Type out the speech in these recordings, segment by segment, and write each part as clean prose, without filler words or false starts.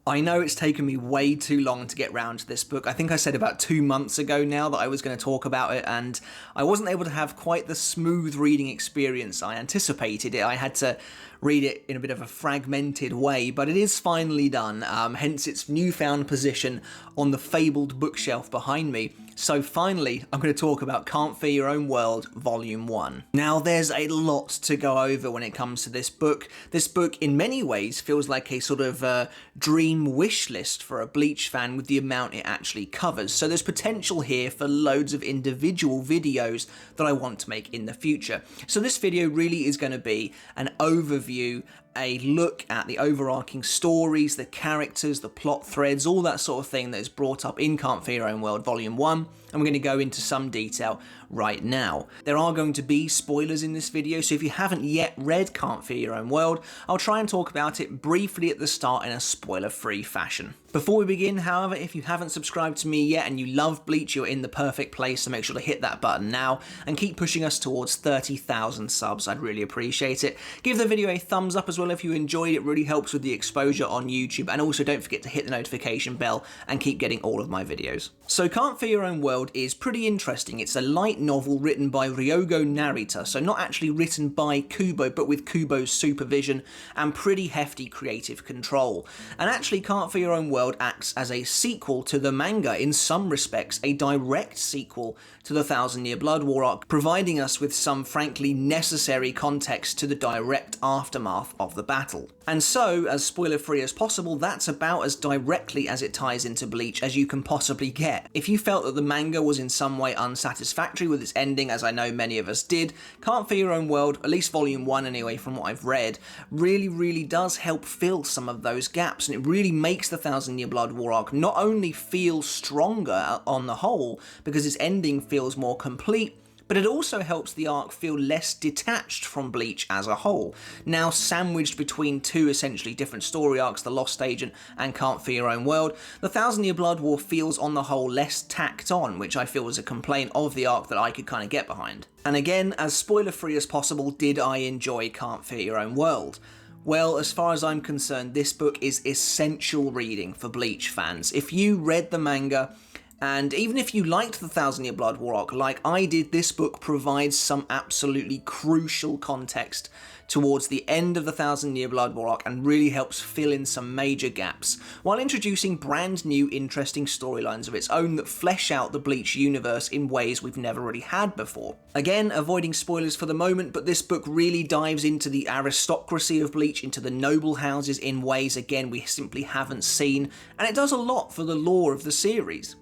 I know it's taken me way too long to get round to this book. I think I said about 2 months ago now that I was going to talk about it, and I wasn't able to have quite the smooth reading experience I anticipated. I had to read it in a bit of a fragmented way, but it is finally done, hence its newfound position on the fabled bookshelf behind me. So finally, I'm going to talk about Can't Fear Your Own World, Volume 1. Now, there's a lot to go over when it comes to this book. This book, in many ways, feels like a sort of dream wish list for a Bleach fan with the amount it actually covers. So there's potential here for loads of individual videos that I want to make in the future. So this video really is going to be an overview, a look at the overarching stories, the characters, the plot threads, all that sort of thing that is brought up in Can't Fear Your Own World Volume 1, and we're going to go into some detail right now. There are going to be spoilers in this video, so if you haven't yet read Can't Fear Your Own World, I'll try and talk about it briefly at the start in a spoiler-free fashion. Before we begin, however, if you haven't subscribed to me yet and you love Bleach, you're in the perfect place, so make sure to hit that button now and keep pushing us towards 30,000 subs. I'd really appreciate it. Give the video a thumbs up as well if you enjoyed it. Really helps with the exposure on YouTube, and also don't forget to hit the notification bell and keep getting all of my videos. So Can't Fear Your Own World is pretty interesting. It's a light novel written by Ryogo Narita, so not actually written by Kubo, but with Kubo's supervision and pretty hefty creative control. And actually Can't Fear Your Own World acts as a sequel to the manga, in some respects a direct sequel to the Thousand Year Blood War arc, providing us with some frankly necessary context to the direct aftermath of the battle. And so, as spoiler-free as possible, that's about as directly as it ties into Bleach as you can possibly get. If you felt that the manga was in some way unsatisfactory with its ending, as I know many of us did, Can't Fear Your Own World, at least Volume 1 anyway from what I've read, really does help fill some of those gaps, and it really makes the Thousand Year Blood War arc not only feel stronger on the whole, because its ending feels more complete, but it also helps the arc feel less detached from Bleach as a whole. Now sandwiched between two essentially different story arcs, The Lost Agent and Can't Fear Your Own World, the Thousand Year Blood War feels on the whole less tacked on, which I feel was a complaint of the arc that I could kind of get behind. And again, as spoiler-free as possible, did I enjoy Can't Fear Your Own World? Well, as far as I'm concerned, this book is essential reading for Bleach fans. If you read the manga, and even if you liked the Thousand Year Blood War arc like I did, this book provides some absolutely crucial context towards the end of the Thousand Year Blood War arc and really helps fill in some major gaps, while introducing brand new interesting storylines of its own that flesh out the Bleach universe in ways we've never really had before. Again, avoiding spoilers for the moment, but this book really dives into the aristocracy of Bleach, into the noble houses in ways, again, we simply haven't seen, and it does a lot for the lore of the series.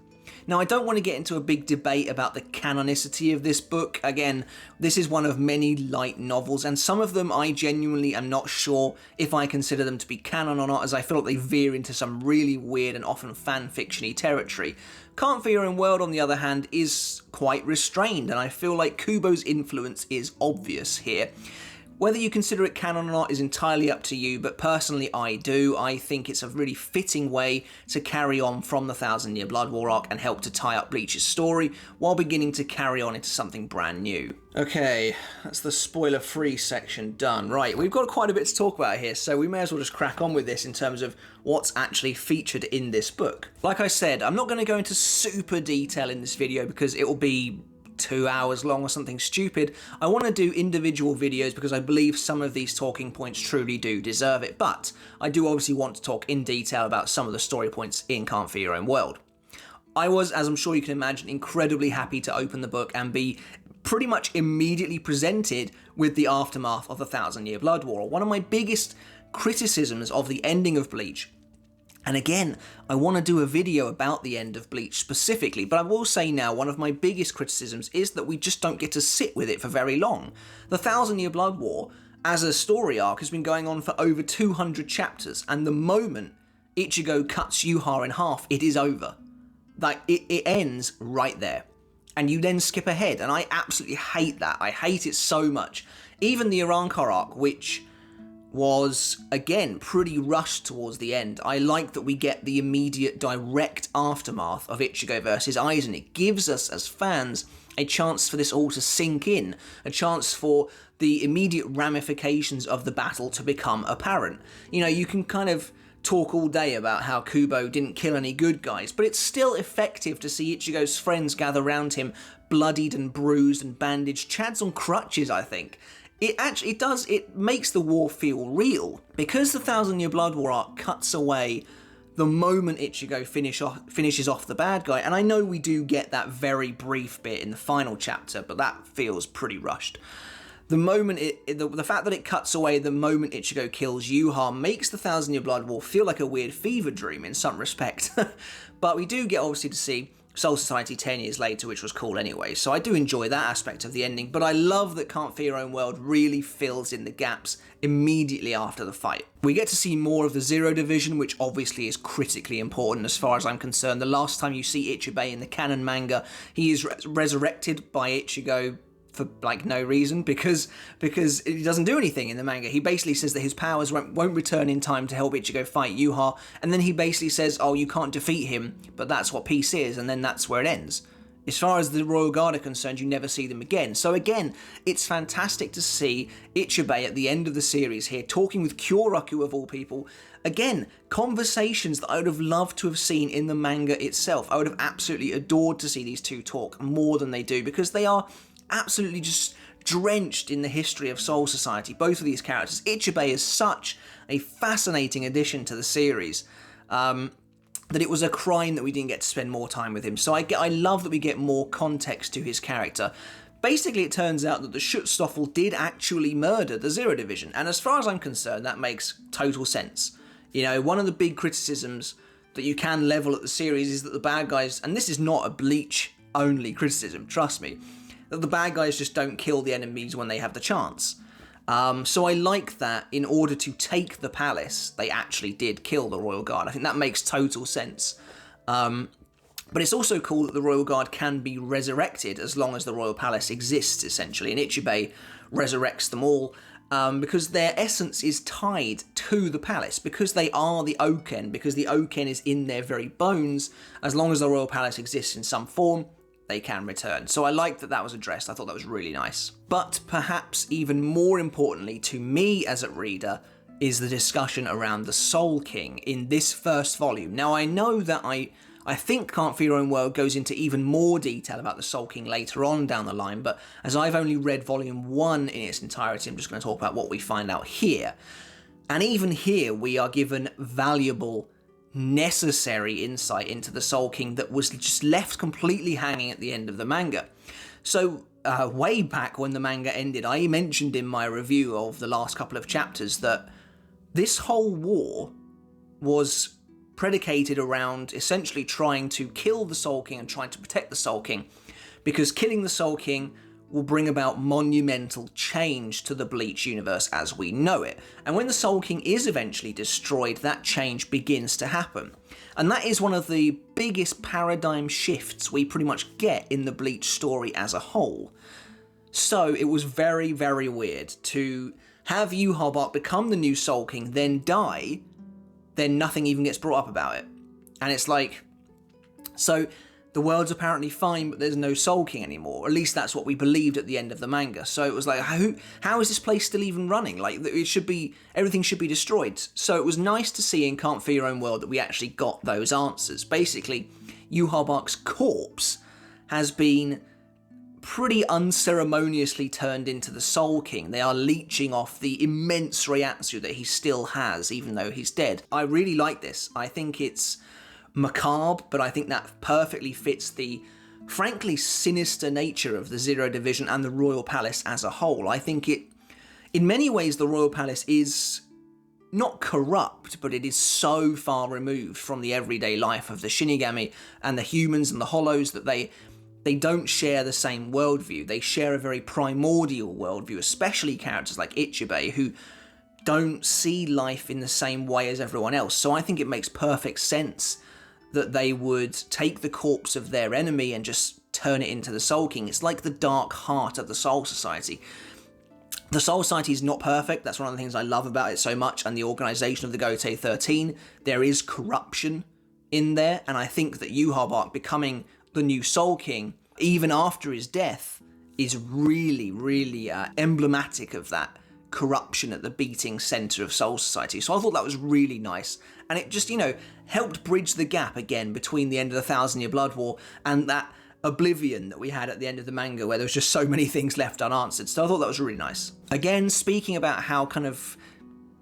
Now, I don't want to get into a big debate about the canonicity of this book. Again, this is one of many light novels, and some of them I genuinely am not sure if I consider them to be canon or not, as I feel like they veer into some really weird and often fan-fiction-y territory. Can't Fear Your Own World, on the other hand, is quite restrained, and I feel like Kubo's influence is obvious here. Whether you consider it canon or not is entirely up to you, but personally I do. I think it's a really fitting way to carry on from the Thousand Year Blood War arc and help to tie up Bleach's story while beginning to carry on into something brand new. Okay, that's the spoiler-free section done. Right, we've got quite a bit to talk about here, so we may as well just crack on with this in terms of what's actually featured in this book. Like I said, I'm not going to go into super detail in this video because it will be 2 hours long or something stupid. I want to do individual videos because I believe some of these talking points truly do deserve it, but I do obviously want to talk in detail about some of the story points in Can't Fear Your Own World. I was, as I'm sure you can imagine, incredibly happy to open the book and be pretty much immediately presented with the aftermath of the Thousand Year Blood War. One of my biggest criticisms of the ending of Bleach, and again, I want to do a video about the end of Bleach specifically, but I will say now, one of my biggest criticisms is that we just don't get to sit with it for very long. The Thousand Year Blood War, as a story arc, has been going on for over 200 chapters, and the moment Ichigo cuts Yuha in half, it is over. Like, it ends right there. And you then skip ahead, and I absolutely hate that. I hate it so much. Even the Arrancar arc, which was, again, pretty rushed towards the end. I like that we get the immediate direct aftermath of Ichigo versus Aizen. It gives us, as fans, a chance for this all to sink in, a chance for the immediate ramifications of the battle to become apparent. You know, you can kind of talk all day about how Kubo didn't kill any good guys, but it's still effective to see Ichigo's friends gather around him, bloodied and bruised and bandaged. Chad's on crutches, I think. It makes the war feel real. Because the Thousand Year Blood War arc cuts away the moment Ichigo finishes off the bad guy, and I know we do get that very brief bit in the final chapter, but that feels pretty rushed. The fact that it cuts away the moment Ichigo kills Yuha makes the Thousand Year Blood War feel like a weird fever dream in some respect. But we do get obviously to see Soul Society 10 years later, which was cool anyway, so I do enjoy that aspect of the ending, but I love that Can't Fear Your Own World really fills in the gaps immediately after the fight. We get to see more of the Zero Division, which obviously is critically important as far as I'm concerned. The last time you see Ichibe in the Canon manga, he is resurrected by Ichigo for like no reason, because he doesn't do anything in the manga. He basically says that his powers won't return in time to help Ichigo fight Yuha, and then he basically says, oh, you can't defeat him, but that's what peace is, and then that's where it ends. As far as the Royal Guard are concerned, you never see them again. So again, it's fantastic to see Ichibe at the end of the series here talking with Kyoraku of all people. Again, conversations that I would have loved to have seen in the manga itself. I would have absolutely adored to see these two talk more than they do, because they are absolutely just drenched in the history of Soul Society, both of these characters. Ichibe is such a fascinating addition to the series that it was a crime that we didn't get to spend more time with him. So I love that we get more context to his character. Basically, it turns out that the Schutzstaffel did actually murder the Zero Division, and as far as I'm concerned, that makes total sense. You know, one of the big criticisms that you can level at the series is that the bad guys, and this is not a Bleach-only criticism, trust me, that the bad guys just don't kill the enemies when they have the chance. So I like that in order to take the palace, they actually did kill the Royal Guard. I think that makes total sense. But it's also cool that the Royal Guard can be resurrected as long as the Royal Palace exists, essentially. And Ichibe resurrects them all because their essence is tied to the palace. Because they are the Oken, because the Oken is in their very bones, as long as the Royal Palace exists in some form, they can return. So I like that that was addressed. I thought that was really nice. But perhaps even more importantly to me as a reader is the discussion around the Soul King in this first volume. Now I know that I think Can't Fear Your Own World goes into even more detail about the Soul King later on down the line, but as I've only read volume 1 in its entirety, I'm just going to talk about what we find out here. And even here we are given valuable, necessary insight into the Soul King that was just left completely hanging at the end of the manga. So way back when the manga ended, I mentioned in my review of the last couple of chapters that this whole war was predicated around essentially trying to kill the Soul King and trying to protect the Soul King, because killing the Soul King will bring about monumental change to the Bleach universe as we know it. And when the Soul King is eventually destroyed, that change begins to happen. And that is one of the biggest paradigm shifts we pretty much get in the Bleach story as a whole. So it was very, very weird to have Yhwach become the new Soul King, then die, then nothing even gets brought up about it. And it's like, so the world's apparently fine, but there's no Soul King anymore. Or at least that's what we believed at the end of the manga. So it was like, how is this place still even running? Like, everything should be destroyed. So it was nice to see in Can't Fear Your Own World that we actually got those answers. Basically, Yhwach's corpse has been pretty unceremoniously turned into the Soul King. They are leeching off the immense Reiatsu that he still has, even though he's dead. I really like this. I think it's macabre, but I think that perfectly fits the frankly sinister nature of the Zero Division and the Royal Palace as a whole. I think in many ways the Royal Palace is not corrupt, but it is so far removed from the everyday life of the Shinigami and the humans and the Hollows that they don't share the same worldview. They share a very primordial worldview, especially characters like Ichibe, who don't see life in the same way as everyone else. So I think it makes perfect sense that they would take the corpse of their enemy and just turn it into the Soul King. It's like the dark heart of the Soul Society. The Soul Society is not perfect. That's one of the things I love about it so much, and the organisation of the Gotei 13. There is corruption in there, and I think that Yhwach becoming the new Soul King, even after his death, is really, really emblematic of that corruption at the beating centre of Soul Society. So I thought that was really nice, and it just, helped bridge the gap again between the end of the Thousand Year Blood War and that oblivion that we had at the end of the manga, where there was just so many things left unanswered. So I thought that was really nice. Again, speaking about how kind of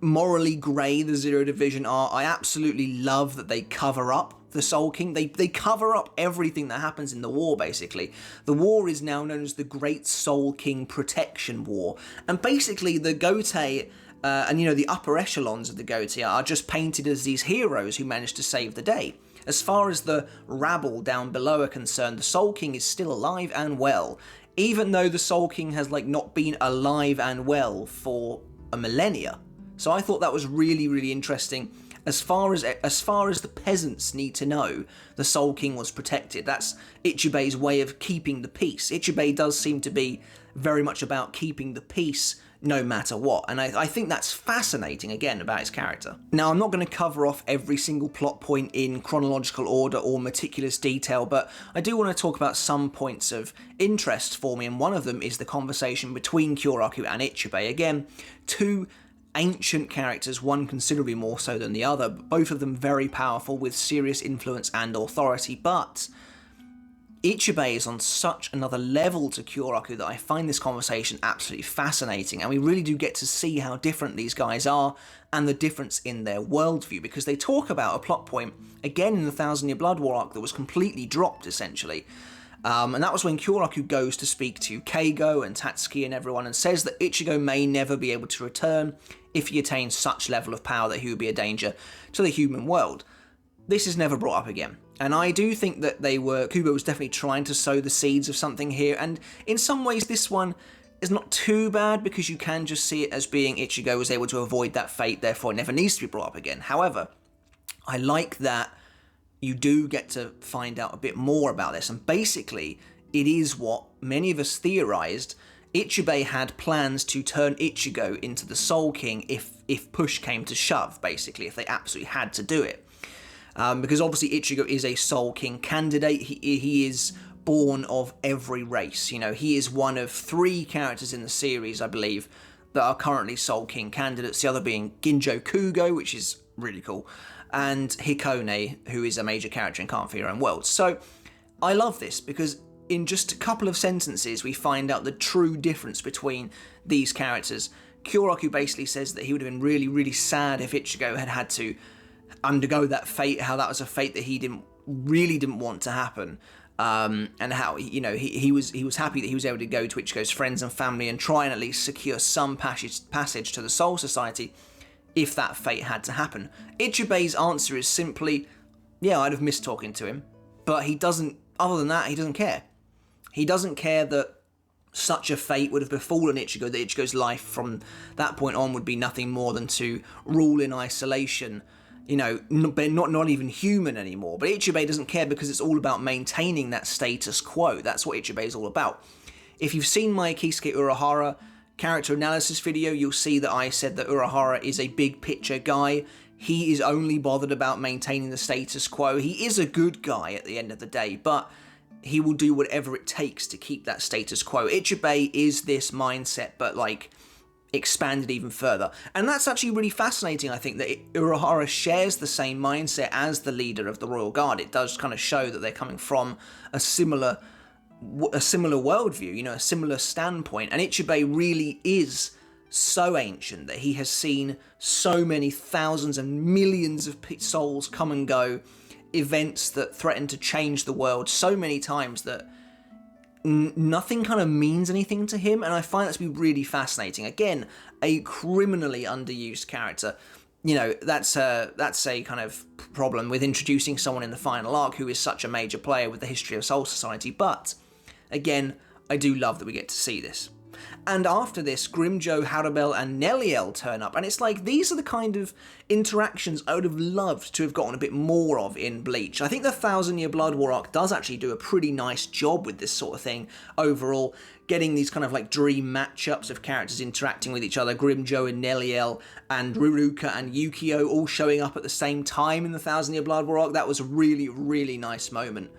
morally grey the Zero Division are, I absolutely love that they cover up the Soul King. They cover up everything that happens in the war, basically. The war is now known as the Great Soul King Protection War, and basically the Gotei and the upper echelons of the Gotei are just painted as these heroes who managed to save the day. As far as the rabble down below are concerned, the Soul King is still alive and well, even though the Soul King has not been alive and well for a millennia. So I thought that was really, really interesting. As far as the peasants need to know, the Soul King was protected. That's Ichibe's way of keeping the peace. Ichibe does seem to be very much about keeping the peace no matter what, and I think that's fascinating, again, about his character. Now, I'm not going to cover off every single plot point in chronological order or meticulous detail, but I do want to talk about some points of interest for me, and one of them is the conversation between Kyoraku and Ichibe. Again, two ancient characters, one considerably more so than the other, but both of them very powerful with serious influence and authority, but Ichibe is on such another level to Kyoraku that I find this conversation absolutely fascinating, and we really do get to see how different these guys are and the difference in their worldview, because they talk about a plot point, again in the Thousand Year Blood War arc, that was completely dropped, essentially. And that was when Kyoraku goes to speak to Keigo and Tatsuki and everyone, and says that Ichigo may never be able to return if he attains such level of power that he would be a danger to the human world. This is never brought up again. And I do think that Kubo was definitely trying to sow the seeds of something here, and in some ways this one is not too bad, because you can just see it as being Ichigo was able to avoid that fate, therefore it never needs to be brought up again. However, I like that you do get to find out a bit more about this, and basically it is what many of us theorized. Ichibe had plans to turn Ichigo into the Soul King if push came to shove, basically, if they absolutely had to do it. Because obviously Ichigo is a Soul King candidate. He is born of every race. He is one of 3 characters in the series, I believe, that are currently Soul King candidates, the other being Ginjo Kugo, which is really cool, and Hikone, who is a major character in Can't Fear Your Own World. So I love this, because in just a couple of sentences we find out the true difference between these characters. Kyoraku basically says that he would have been really, really sad if Ichigo had to undergo that fate, how that was a fate that he really didn't want to happen, and how he was happy that he was able to go to Ichigo's friends and family and try and at least secure some passage to the Soul Society if that fate had to happen. Ichibe's answer is simply, yeah, I'd have missed talking to him, but he doesn't, other than that, he doesn't care. He doesn't care that such a fate would have befallen Ichigo, that Ichigo's life from that point on would be nothing more than to rule in isolation, not even human anymore. But Ichibe doesn't care, because it's all about maintaining that status quo. That's what Ichibe is all about. If you've seen my Kisuke Urahara character analysis video, you'll see that I said that Urahara is a big picture guy. He is only bothered about maintaining the status quo. He is a good guy at the end of the day, but he will do whatever it takes to keep that status quo. Ichibe is this mindset, but expanded even further. And that's actually really fascinating, I think, that Urahara shares the same mindset as the leader of the Royal Guard. It does kind of show that they're coming from a similar worldview, a similar standpoint. And Ichibe really is so ancient that he has seen so many thousands and millions of souls come and go, events that threaten to change the world so many times that nothing kind of means anything to him, and I find that to be really fascinating. Again, a criminally underused character. That's a kind of problem with introducing someone in the final arc who is such a major player with the history of Soul Society, but again, I do love that we get to see this. And after this, Grimjo, Harabel, and Neliel turn up, and it's these are the kind of interactions I would have loved to have gotten a bit more of in Bleach. I think the Thousand Year Blood War arc does actually do a pretty nice job with this sort of thing overall, getting these kind of dream matchups of characters interacting with each other, Grimjo and Neliel, and Ruruka and Yukio all showing up at the same time in the Thousand Year Blood War arc. That was a really, really nice moment.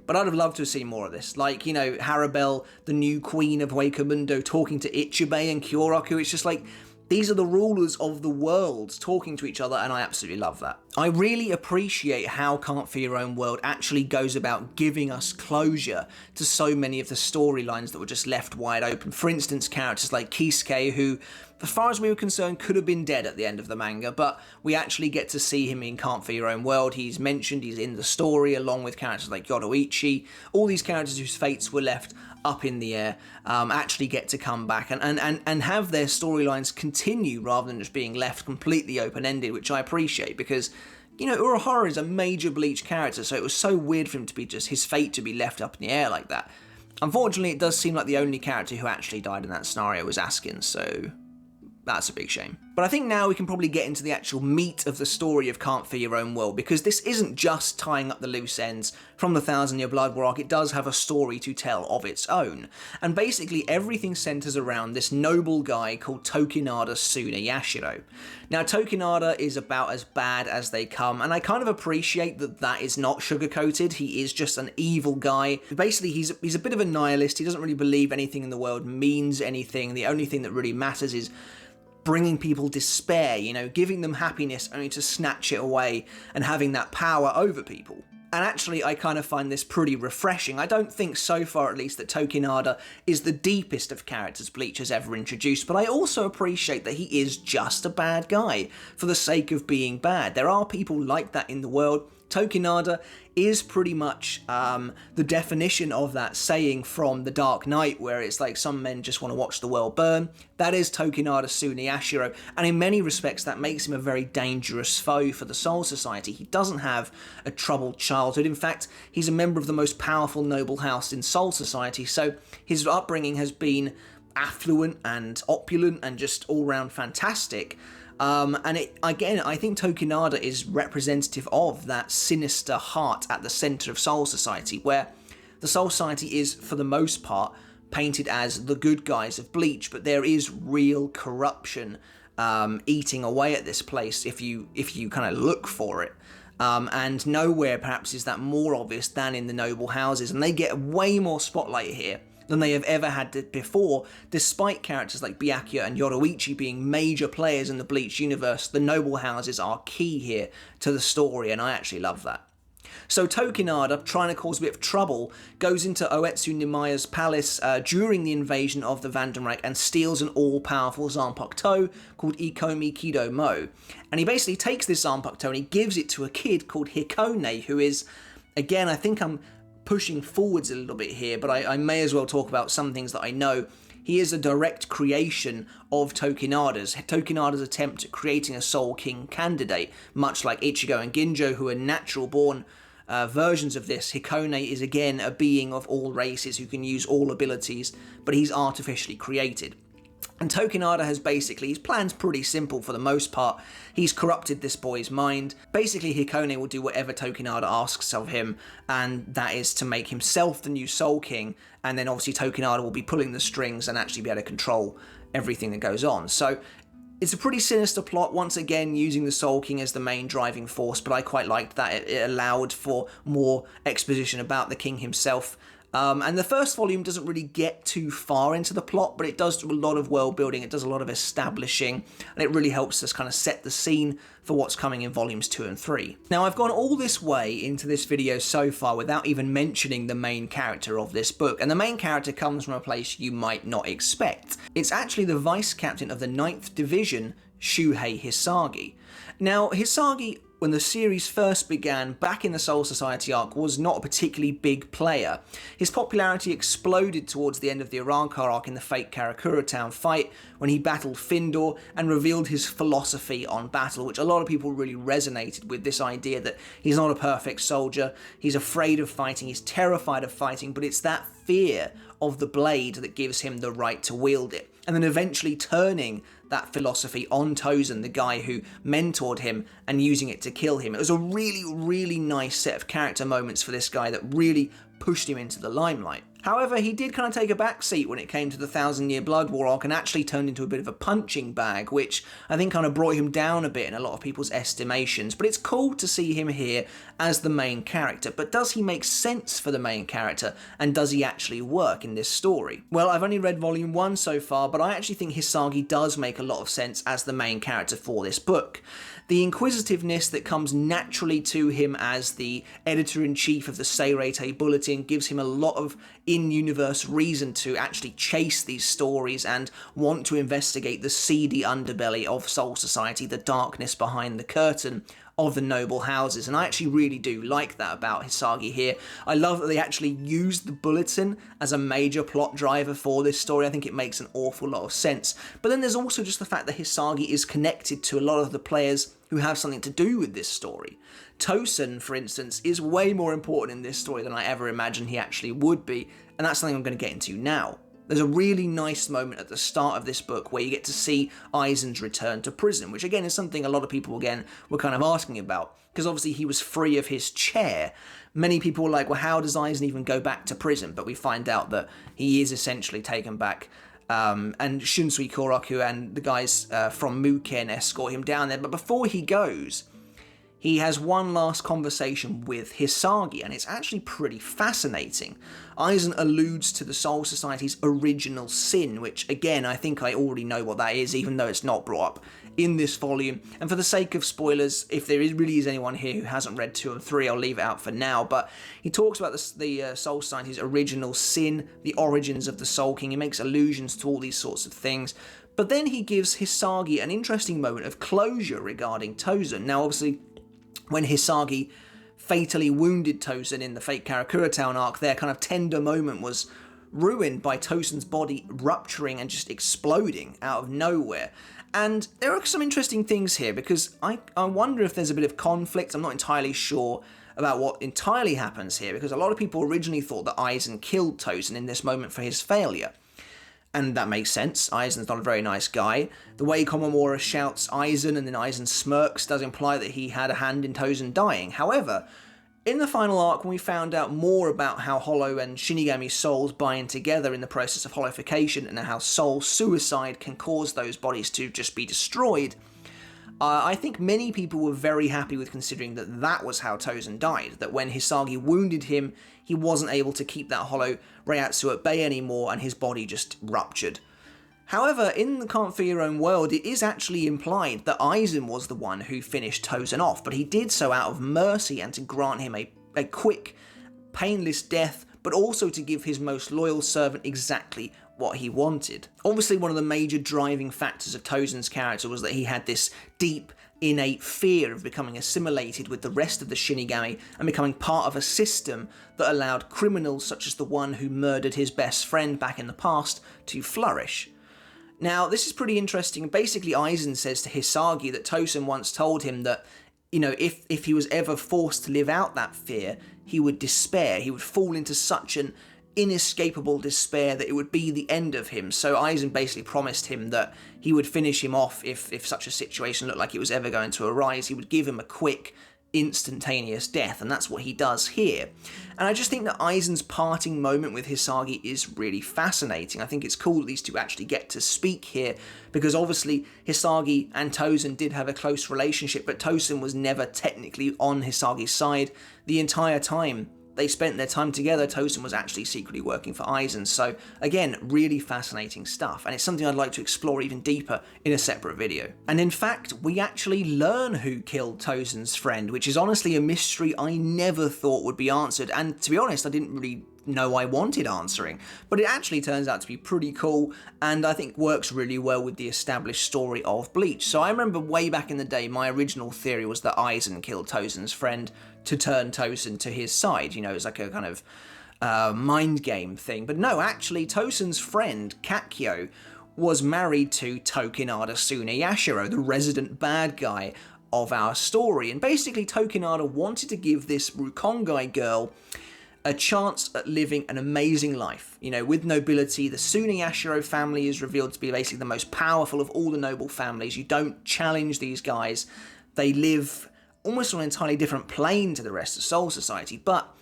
But I'd have loved to have seen more of this. Like, you know, Harabel, the new queen of Huecamundo, talking to Ichibe and Kyoraku. It's just like, these are the rulers of the world talking to each other, and I absolutely love that. I really appreciate how Can't Fear Your Own World actually goes about giving us closure to so many of the storylines that were just left wide open. For instance, characters like Kisuke, who, as far as we were concerned, could have been dead at the end of the manga, but we actually get to see him in Can't Fear Your Own World. He's mentioned, he's in the story, along with characters like Yoruichi. All these characters whose fates were left up in the air actually get to come back and have their storylines continue rather than just being left completely open-ended, which I appreciate because, you know, Urahara is a major Bleach character, so it was so weird for him to be just his fate to be left up in the air like that. Unfortunately, it does seem like the only character who actually died in that scenario was Askin, so that's a big shame. But I think now we can probably get into the actual meat of the story of Can't Fear Your Own World, because this isn't just tying up the loose ends from the Thousand Year Blood War arc, it does have a story to tell of its own. And basically everything centers around this noble guy called Tokinada Sune Yashiro. Now Tokinada is about as bad as they come, and I kind of appreciate that that is not sugar-coated. He is just an evil guy. Basically he's a bit of a nihilist, he doesn't really believe anything in the world means anything, the only thing that really matters is bringing people despair, you know, giving them happiness only to snatch it away and having that power over people. And actually, I kind of find this pretty refreshing. I don't think, so far at least, that Tokinada is the deepest of characters Bleach has ever introduced, but I also appreciate that he is just a bad guy for the sake of being bad. There are people like that in the world. Tokinada is pretty much the definition of that saying from The Dark Knight, where it's like some men just want to watch the world burn. That is Tokinada Sune Yashiro, and in many respects that makes him a very dangerous foe for the Soul Society. He doesn't have a troubled childhood. In fact, he's a member of the most powerful noble house in Soul Society, so his upbringing has been affluent and opulent and just all-round fantastic. Again, I think Tokinada is representative of that sinister heart at the centre of Soul Society, where the Soul Society is, for the most part, painted as the good guys of Bleach, but there is real corruption eating away at this place if you kind of look for it. And nowhere perhaps is that more obvious than in the noble houses, and they get way more spotlight here than they have ever had before. Despite characters like Byakuya and Yoruichi being major players in the Bleach universe, the noble houses are key here to the story, and I actually love that. So Tokinada, trying to cause a bit of trouble, goes into Oetsu Nemaya's palace during the invasion of the Vandenreich and steals an all-powerful Zanpakuto called Ikomi Kido Mo. And he basically takes this Zanpakuto and he gives it to a kid called Hikone, who is, again, I think I'm pushing forwards a little bit here, but I may as well talk about some things that I know. He is a direct creation of Tokinada's attempt at creating a Soul King candidate, much like Ichigo and Ginjo, who are natural-born versions of this. Hikone is again a being of all races who can use all abilities, but he's artificially created. And Tokinada has basically, his plan's pretty simple for the most part. He's corrupted this boy's mind. Basically, Hikone will do whatever Tokinada asks of him, and that is to make himself the new Soul King, and then obviously Tokinada will be pulling the strings and actually be able to control everything that goes on. So it's a pretty sinister plot, once again using the Soul King as the main driving force, but I quite liked that. It allowed for more exposition about the king himself. And the first volume doesn't really get too far into the plot, but it does do a lot of world building, it does a lot of establishing, and it really helps us kind of set the scene for what's coming in volumes 2 and 3. Now, I've gone all this way into this video so far without even mentioning the main character of this book, and the main character comes from a place you might not expect. It's actually the vice captain of the 9th Division, Shuhei Hisagi. Now, Hisagi, when the series first began back in the Soul Society arc, was not a particularly big player. His popularity exploded towards the end of the Arrancar arc in the fake Karakura Town fight, when he battled Findor and revealed his philosophy on battle, which a lot of people really resonated with, this idea that he's not a perfect soldier, he's afraid of fighting, he's terrified of fighting, but it's that fear of the blade that gives him the right to wield it. And then eventually turning that philosophy on Tozen, the guy who mentored him, and using it to kill him. It was a really, really nice set of character moments for this guy that really pushed him into the limelight. However, he did kind of take a back seat when it came to the Thousand Year Blood War arc and actually turned into a bit of a punching bag, which I think kind of brought him down a bit in a lot of people's estimations. But it's cool to see him here as the main character. But does he make sense for the main character, and does he actually work in this story? Well, I've only read volume 1 so far, but I actually think Hisagi does make a lot of sense as the main character for this book. The inquisitiveness that comes naturally to him as the editor-in-chief of the Seirete Bulletin gives him a lot of in-universe reason to actually chase these stories and want to investigate the seedy underbelly of Soul Society, the darkness behind the curtain of the noble houses, and I actually really do like that about Hisagi here. I love that they actually used the Bulletin as a major plot driver for this story. I think it makes an awful lot of sense. But then there's also just the fact that Hisagi is connected to a lot of the players who have something to do with this story. Tosen, for instance, is way more important in this story than I ever imagined he actually would be, and that's something I'm going to get into now. There's a really nice moment at the start of this book where you get to see Aizen's return to prison, which again is something a lot of people again were kind of asking about, because obviously he was free of his chair. Many people were like, well, how does Aizen even go back to prison? But we find out that he is essentially taken back, and Shunsui Kyoraku and the guys from Muken escort him down there. But before he goes, he has one last conversation with Hisagi, and it's actually pretty fascinating. Aizen alludes to the Soul Society's original sin, which, again, I think I already know what that is, even though it's not brought up in this volume. And for the sake of spoilers, if there really is anyone here who hasn't read 2 and 3, I'll leave it out for now. But he talks about the Soul Society's original sin, the origins of the Soul King. He makes allusions to all these sorts of things. But then he gives Hisagi an interesting moment of closure regarding Tozen. Now, obviously, when Hisagi fatally wounded Tozen in the Fake Karakura Town arc, their kind of tender moment was ruined by Tozen's body rupturing and just exploding out of nowhere. And there are some interesting things here, because I wonder if there's a bit of conflict. I'm not entirely sure about what entirely happens here, because a lot of people originally thought that Aizen killed Tozen in this moment for his failure. And that makes sense. Aizen's not a very nice guy. The way Komamura shouts Aizen and then Aizen smirks does imply that he had a hand in Tozen dying. However, in the final arc, when we found out more about how Hollow and Shinigami souls bind together in the process of hollowification and how soul suicide can cause those bodies to just be destroyed, I think many people were very happy with considering that that was how Tozen died, that when Hisagi wounded him, he wasn't able to keep that Hollow Reiatsu at bay anymore and his body just ruptured. However, in the Can't Fear Your Own World, it is actually implied that Aizen was the one who finished Tozen off, but he did so out of mercy and to grant him a quick, painless death, but also to give his most loyal servant exactly what he wanted. Obviously, one of the major driving factors of Tozen's character was that he had this deep, innate fear of becoming assimilated with the rest of the Shinigami and becoming part of a system that allowed criminals such as the one who murdered his best friend back in the past to flourish. Now, this is pretty interesting. Basically, Aizen says to Hisagi that Tozen once told him that, you know, if he was ever forced to live out that fear, he would despair. He would fall into such an inescapable despair that it would be the end of him. So Aizen basically promised him that he would finish him off if such a situation looked like it was ever going to arise. He would give him a quick, instantaneous death, and that's what he does here. And I just think that Aizen's parting moment with Hisagi is really fascinating. I think it's cool that these two actually get to speak here, because obviously Hisagi and Tozen did have a close relationship, but Tozen was never technically on Hisagi's side the entire time they spent their time together. Tozen was actually secretly working for Aizen. So again, really fascinating stuff, and it's something I'd like to explore even deeper in a separate video. And in fact, we actually learn who killed Tozen's friend, which is honestly a mystery I never thought would be answered, and to be honest, I didn't really know I wanted answering, but it actually turns out to be pretty cool, and I think works really well with the established story of Bleach. So I remember way back in the day, my original theory was that Aizen killed Tozen's friend to turn Tozen to his side. You know, it's like a kind of mind game thing. But no, actually, Tozen's friend, Kakyo, was married to Tokinada Sune Yashiro, the resident bad guy of our story. And basically, Tokinada wanted to give this Rukongai girl a chance at living an amazing life. You know, with nobility, the Sune Yashiro family is revealed to be basically the most powerful of all the noble families. You don't challenge these guys. They live almost on an entirely different plane to the rest of Soul Society. But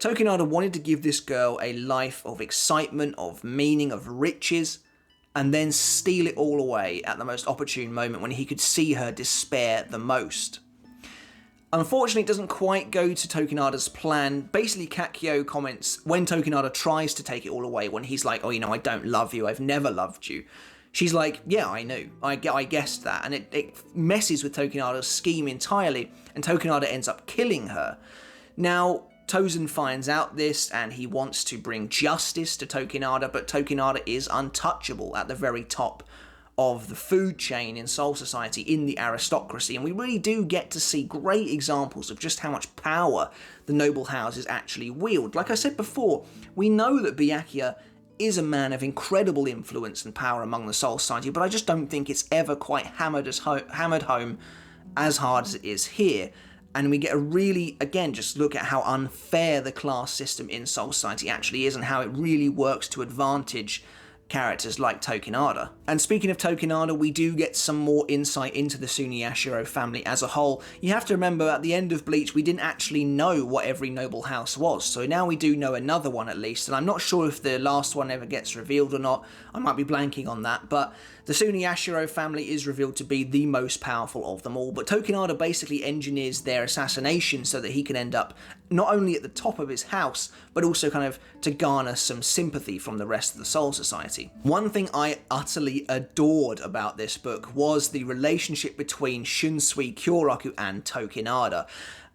Tokinada wanted to give this girl a life of excitement, of meaning, of riches, and then steal it all away at the most opportune moment when he could see her despair the most. Unfortunately, it doesn't quite go to Tokinada's plan. Basically, Kakyo comments when Tokinada tries to take it all away, when he's like, oh, I don't love you, I've never loved you. She's like, yeah, I knew, I guessed that. And it messes with Tokinada's scheme entirely, and Tokinada ends up killing her. Now, Tozen finds out this, and he wants to bring justice to Tokinada, but Tokinada is untouchable at the very top of the food chain in Soul Society, in the aristocracy, and we really do get to see great examples of just how much power the noble houses actually wield. Like I said before, we know that Byakuya is a man of incredible influence and power among the Soul Society, but I just don't think it's ever quite hammered home as hard as it is here. And we get a really, again, just look at how unfair the class system in Soul Society actually is and how it really works to advantage characters like Tokinada. And speaking of Tokinada, we do get some more insight into the Suniyashiro family as a whole. You have to remember, at the end of Bleach, we didn't actually know what every noble house was, so now we do know another one at least, and I'm not sure if the last one ever gets revealed or not. I might be blanking on that, but the Suniyashiro family is revealed to be the most powerful of them all, but Tokinada basically engineers their assassination so that he can end up not only at the top of his house, but also kind of to garner some sympathy from the rest of the Soul Society. One thing I utterly adored about this book was the relationship between Shunsui, Kyoraku, and Tokinada.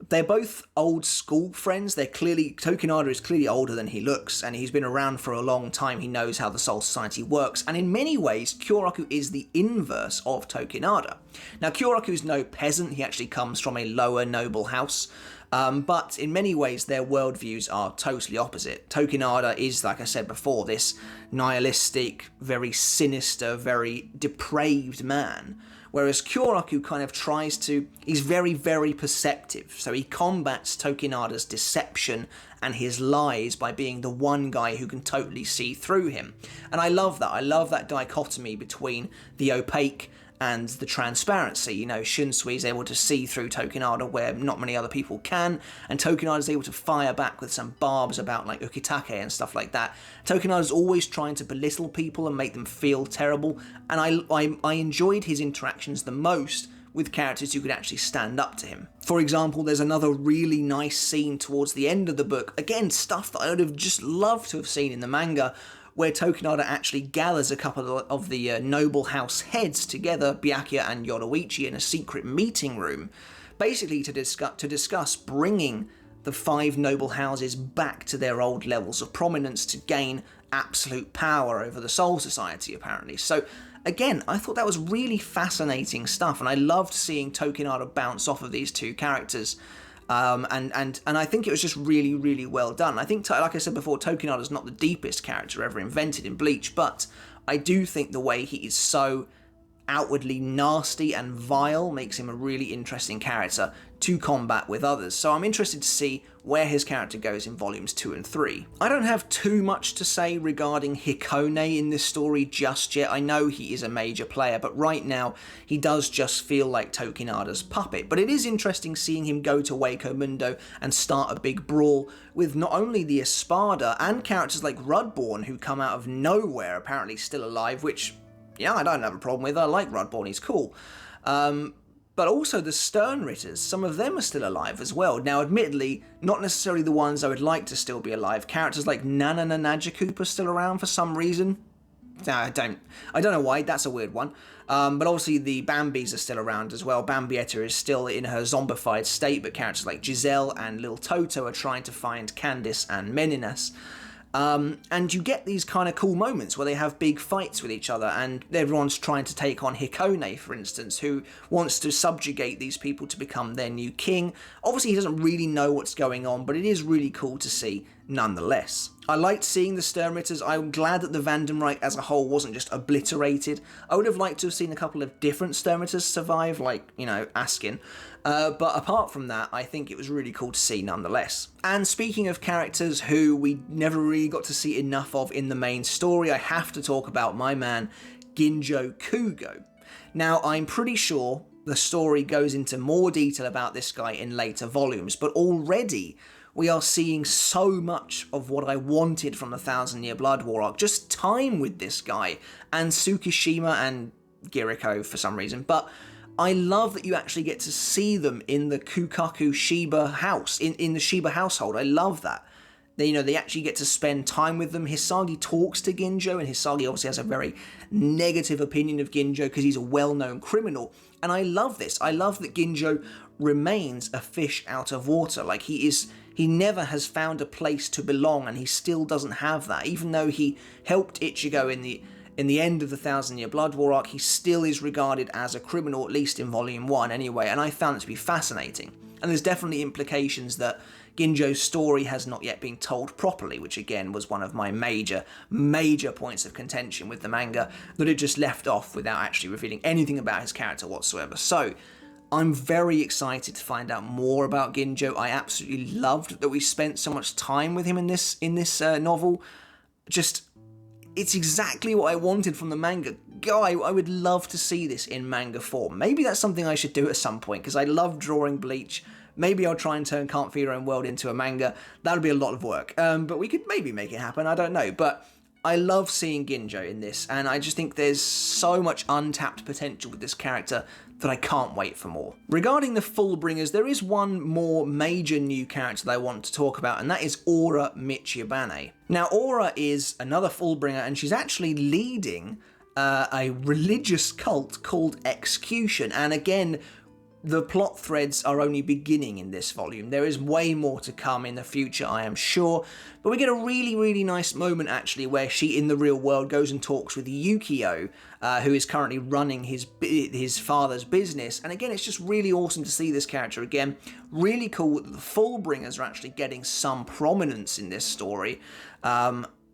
They're both old school friends. Tokinada is clearly older than he looks, and he's been around for a long time. He knows how the Soul Society works, and in many ways, Kyoraku is the inverse of Tokinada. Now, Kyoraku's no peasant. He actually comes from a lower noble house, but in many ways, their worldviews are totally opposite. Tokinada is, like I said before, this nihilistic, very sinister, very depraved man, whereas Kyoraku kind of he's very, very perceptive, so he combats Tokinada's deception and his lies by being the one guy who can totally see through him. And I love that. I love that dichotomy between the opaque and the transparency. Shunsui is able to see through Tokinada where not many other people can, and Tokinada is able to fire back with some barbs about like ukitake and stuff like that. Tokinada is always trying to belittle people and make them feel terrible, and I enjoyed his interactions the most with characters who could actually stand up to him. For example, there's another really nice scene towards the end of the book, again, stuff that I would have just loved to have seen in the manga, where Tokinada actually gathers a couple of the noble house heads together, Byakuya and Yoruichi, in a secret meeting room, basically to discuss bringing the 5 noble houses back to their old levels of prominence to gain absolute power over the Soul Society, apparently. So, again, I thought that was really fascinating stuff, and I loved seeing Tokinada bounce off of these two characters. And I think it was just really, really well done. I think, like I said before, Tokinada is not the deepest character ever invented in Bleach, but I do think the way he is so outwardly nasty and vile makes him a really interesting character to combat with others. So I'm interested to see where his character goes in volumes 2 and 3. I don't have too much to say regarding Hikone in this story just yet. I know he is a major player, but right now he does just feel like Tokinada's puppet. But it is interesting seeing him go to Waco Mundo and start a big brawl with not only the Espada and characters like Rudborn, who come out of nowhere apparently still alive, which, yeah, I don't have a problem with. I like Rudborn, he's cool. But also the Sternritters, some of them are still alive as well. Now, admittedly, not necessarily the ones I would like to still be alive. Characters like Nana Nanajakup are still around for some reason. I don't know why, that's a weird one. But obviously the Bambis are still around as well. Bambietta is still in her zombified state, but characters like Giselle and Lil Toto are trying to find Candice and Meninas. And you get these kind of cool moments where they have big fights with each other, and everyone's trying to take on Hikone, for instance, who wants to subjugate these people to become their new king. Obviously, he doesn't really know what's going on, but it is really cool to see nonetheless. I liked seeing the Sternritters. I'm glad that the Vandenreich as a whole wasn't just obliterated. I would have liked to have seen a couple of different Sternritters survive, like, Askin. But apart from that, I think it was really cool to see nonetheless. And speaking of characters who we never really got to see enough of in the main story, I have to talk about my man, Ginjo Kugo. Now, I'm pretty sure the story goes into more detail about this guy in later volumes, but already we are seeing so much of what I wanted from the Thousand Year Blood War arc. Just time with this guy, and Tsukishima and Giriko for some reason, but I love that you actually get to see them in the Kukaku Shiba house, in the Shiba household. I love that. They actually get to spend time with them. Hisagi talks to Ginjo, and Hisagi obviously has a very negative opinion of Ginjo because he's a well-known criminal. And I love this. I love that Ginjo remains a fish out of water. Like, he never has found a place to belong, and he still doesn't have that. Even though he helped Ichigo in the end of the Thousand Year Blood War arc, he still is regarded as a criminal, at least in Volume 1 anyway, and I found it to be fascinating. And there's definitely implications that Ginjo's story has not yet been told properly, which again was one of my major points of contention with the manga, that it just left off without actually revealing anything about his character whatsoever. So I'm very excited to find out more about Ginjo. I absolutely loved that we spent so much time with him in this novel. It's exactly what I wanted from the manga. I would love to see this in manga form. Maybe that's something I should do at some point, because I love drawing Bleach. Maybe I'll try and turn Can't Feel Your Own World into a manga. That would be a lot of work. But we could maybe make it happen, I don't know. But I love seeing Ginjo in this, and I just think there's so much untapped potential with this character that I can't wait for more. Regarding the Fullbringers, there is one more major new character that I want to talk about, and that is Aura Michibane. Now, Aura is another Fullbringer, and she's actually leading a religious cult called Execution, and again, the plot threads are only beginning in this volume. There is way more to come in the future, I am sure. But we get a really, really nice moment, actually, where she, in the real world, goes and talks with Yukio, who is currently running his father's business. And again, it's just really awesome to see this character again. Really cool that the Fullbringers are actually getting some prominence in this story.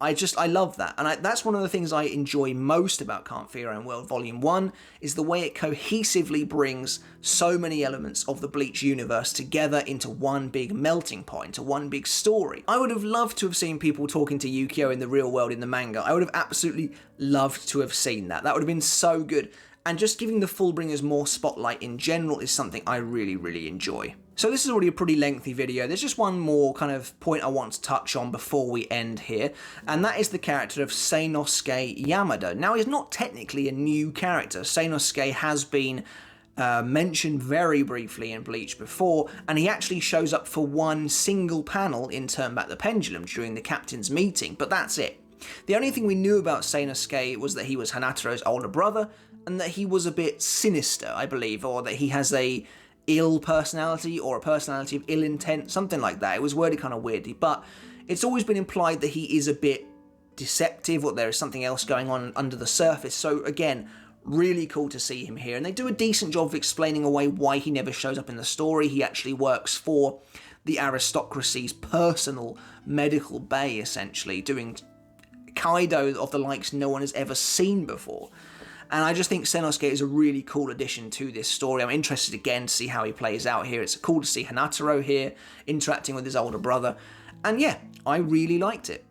I love that, and that's one of the things I enjoy most about Can't Feel Your Own World Volume 1, is the way it cohesively brings so many elements of the Bleach universe together into one big melting pot, into one big story. I would have loved to have seen people talking to Yukio in the real world in the manga. I would have absolutely loved to have seen that. That would have been so good. And just giving the Fullbringers more spotlight in general is something I really, really enjoy. So this is already a pretty lengthy video. There's just one more kind of point I want to touch on before we end here, and that is the character of Seinosuke Yamada. Now, he's not technically a new character. Seinosuke has been mentioned very briefly in Bleach before, and he actually shows up for one single panel in Turn Back the Pendulum during the captain's meeting, but that's it. The only thing we knew about Seinosuke was that he was Hanatero's older brother, and that he was a bit sinister, I believe, or that he has a ill personality or a personality of ill intent, something like that. It was worded kind of weirdly, but it's always been implied that he is a bit deceptive, or there is something else going on under the surface. So again, really cool to see him here, and they do a decent job of explaining away why he never shows up in the story. He actually works for the aristocracy's personal medical bay, essentially, doing Kaido of the likes no one has ever seen before. And I just think Seinosuke is a really cool addition to this story. I'm interested again to see how he plays out here. It's cool to see Hanataro here, interacting with his older brother. And yeah, I really liked it.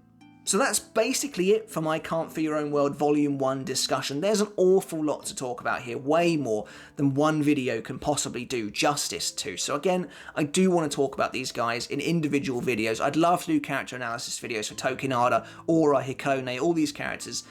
So that's basically it for my Can't Feel Your Own World Volume 1 discussion. There's an awful lot to talk about here, way more than one video can possibly do justice to. So again, I do want to talk about these guys in individual videos. I'd love to do character analysis videos for Tokinada, Aura, Hikone, all these characters.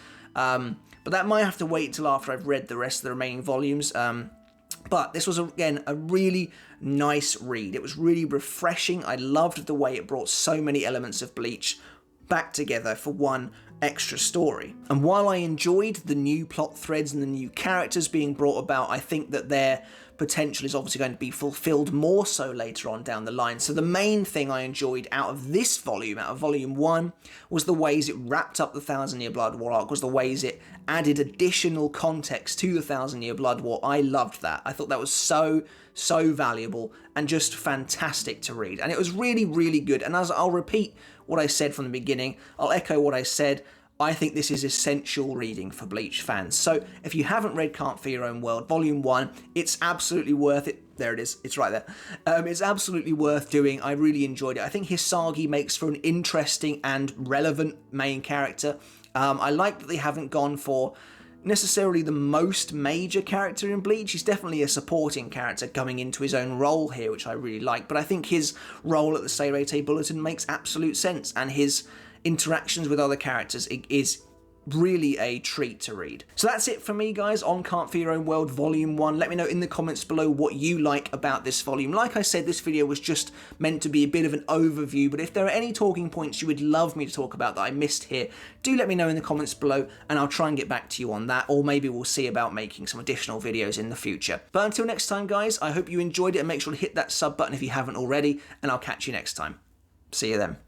But that might have to wait until after I've read the rest of the remaining volumes. But this was, again, a really nice read. It was really refreshing. I loved the way it brought so many elements of Bleach back together for one extra story. And while I enjoyed the new plot threads and the new characters being brought about, I think that their potential is obviously going to be fulfilled more so later on down the line. So the main thing I enjoyed out of this volume, out of Volume 1, was the ways it wrapped up the Thousand Year Blood War arc, was the ways it added additional context to the Thousand Year Blood War. I loved that. I thought that was so valuable and just fantastic to read. And it was really, really good. And as I'll repeat what I said from the beginning, I'll echo what I said, I think this is essential reading for Bleach fans. So if you haven't read Can't Feel Your Own World Volume 1, it's absolutely worth it. There it is. It's right there. It's absolutely worth doing. I really enjoyed it. I think Hisagi makes for an interesting and relevant main character. I like that they haven't gone for necessarily the most major character in Bleach. He's definitely a supporting character coming into his own role here, which I really like, but I think his role at the Seirete Bulletin makes absolute sense, and his interactions with other characters is really a treat to read. So that's it for me, guys, on Can't Fear Your Own World Volume 1. Let me know in the comments below what you like about this volume. Like I said, this video was just meant to be a bit of an overview, but if there are any talking points you would love me to talk about that I missed here, do let me know in the comments below, and I'll try and get back to you on that, or maybe we'll see about making some additional videos in the future. But until next time, guys, I hope you enjoyed it, and make sure to hit that sub button if you haven't already, and I'll catch you next time. See you then.